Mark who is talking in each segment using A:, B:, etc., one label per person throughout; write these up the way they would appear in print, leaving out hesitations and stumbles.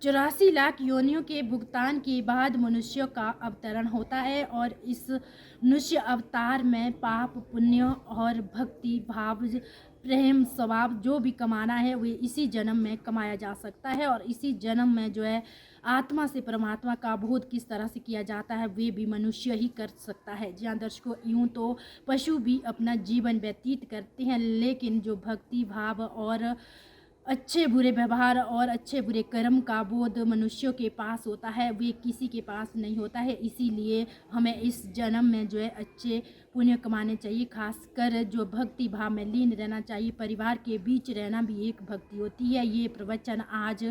A: 84 लाख योनियों के भुगतान के बाद मनुष्यों का अवतरण होता है और इस मनुष्य अवतार में पाप पुण्य और भक्ति भाव प्रेम स्वभाव जो भी कमाना है वे इसी जन्म में कमाया जा सकता है। और इसी जन्म में जो है आत्मा से परमात्मा का बोध किस तरह से किया जाता है वे भी मनुष्य ही कर सकता है। जी हाँ दर्शकों, यूँ तो पशु भी अपना जीवन व्यतीत करते हैं, लेकिन जो भक्ति भाव और अच्छे बुरे व्यवहार और अच्छे बुरे कर्म का बोध मनुष्यों के पास होता है वे किसी के पास नहीं होता है। इसीलिए हमें इस जन्म में जो है अच्छे पुण्य कमाने चाहिए, खासकर जो भक्ति भाव में लीन रहना चाहिए। परिवार के बीच रहना भी एक भक्ति होती है। ये प्रवचन आज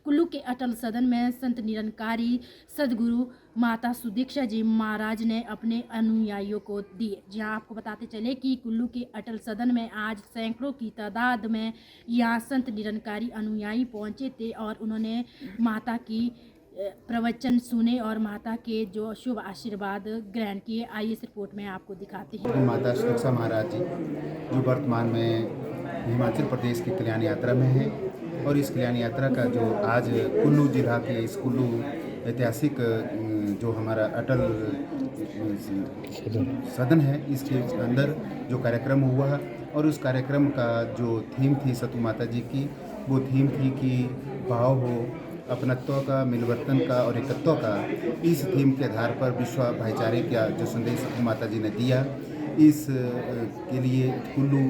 A: कुल्लू के अटल सदन में संत निरंकारी सदगुरु माता सुदीक्षा जी महाराज ने अपने अनुयायियों को दिए। जहां आपको बताते चले कि कुल्लू के अटल सदन में आज सैकड़ों की तादाद में यहाँ संत निरंकारी अनुयायी पहुंचे थे और उन्होंने माता की प्रवचन सुने और माता के जो शुभ आशीर्वाद ग्रहण किए। आइए इस रिपोर्ट में आपको दिखाते हैं।
B: माता सुदीक्षा महाराज जी जो वर्तमान में हिमाचल प्रदेश की कल्याण यात्रा में है और इस कल्याण यात्रा का जो आज कुल्लू जिला के इस कुल्लू ऐतिहासिक जो हमारा अटल सदन है इसके अंदर जो कार्यक्रम हुआ और उस कार्यक्रम का जो थीम थी सतु माता जी की, वो थीम थी कि भाव हो अपनत्व का, मिलवर्तन का और एकत्व का। इस थीम के आधार पर विश्व भाईचारे का जो संदेश सतु माता जी ने दिया, इस के लिए कुल्लू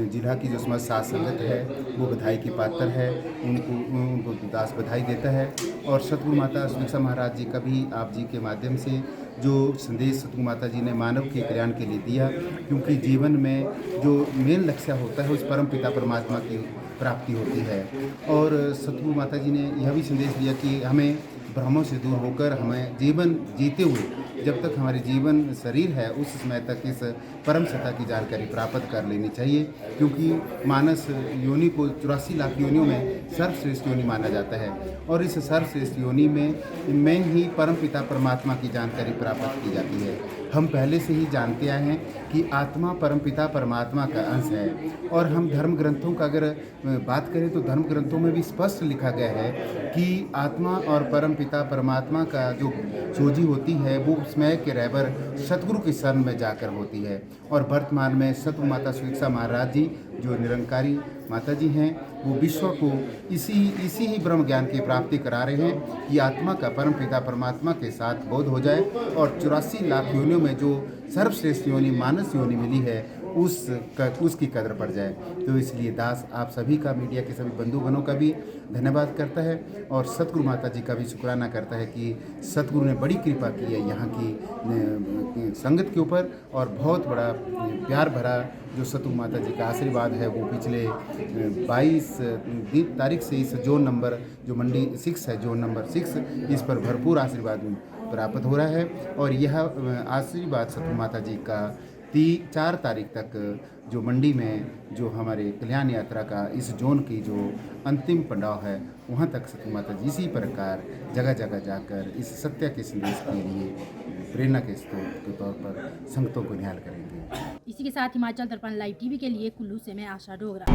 B: जिला की जो समाज साथ संगत है वो बधाई की पात्र है, उनको दास बधाई देता है। और सतगुरु माता सुदीक्षा महाराज जी का भी आप जी के माध्यम से जो संदेश सतगुरु माता जी ने मानव के कल्याण के लिए दिया, क्योंकि जीवन में जो मेन लक्ष्य होता है उस परम पिता परमात्मा की प्राप्ति होती है। और सतगुरु माता जी ने यह भी संदेश दिया कि हमें भ्रमों से दूर होकर हमें जीवन जीते हुए जब तक हमारे जीवन शरीर है उस समय तक इस परम सत्ता की जानकारी प्राप्त कर लेनी चाहिए, क्योंकि मानस योनि को 84 लाख योनियों में सर्वश्रेष्ठ योनि माना जाता है और इस सर्वश्रेष्ठ योनि में ही परम पिता परमात्मा की जानकारी प्राप्त की जाती है। हम पहले से ही जानते आए हैं कि आत्मा परमपिता परमात्मा का अंश है। और हम धर्म ग्रंथों का अगर बात करें तो धर्म ग्रंथों में भी स्पष्ट लिखा गया है कि आत्मा और परमपिता परमात्मा का जो सोजी होती है वो समय के रहबर सतगुरु की शरण में जाकर होती है। और वर्तमान में सतगुरु माता सुदीक्षा महाराज जी जो निरंकारी माता जी हैं वो विश्व को इसी ही ब्रह्म ज्ञान की प्राप्ति करा रहे हैं कि आत्मा का परम पिता परमात्मा के साथ बोध हो जाए और 84 लाख योनियों में जो सर्वश्रेष्ठ योनि मानस योनि मिली है उसकी कदर पड़ जाए। तो इसलिए दास आप सभी का, मीडिया के सभी बंधु बनों का भी धन्यवाद करता है और सतगुरु माता जी का भी शुक्राना करता है कि सतगुरु ने बड़ी कृपा की है यहाँ की संगत के ऊपर। और बहुत बड़ा प्यार भरा जो सतगुरु माता जी का आशीर्वाद है वो पिछले 22 तारीख से इस जोन नंबर जो मंडी 6 है, जोन नंबर 6, इस पर भरपूर आशीर्वाद प्राप्त हो रहा है। और यह आशीर्वाद सतगुरु माता जी का 4 तारीख तक जो मंडी में जो हमारे कल्याण यात्रा का इस जोन की जो अंतिम पड़ाव है वहाँ तक सतगुरु माता जी इसी प्रकार जगह जगह जाकर इस सत्य के संदेश के लिए प्रेरणा के स्रोत के तौर पर संगतों को निहाल करेंगे।
A: इसी के साथ हिमाचल दर्पण लाइव टीवी के लिए कुल्लू से मैं आशा डोगरा।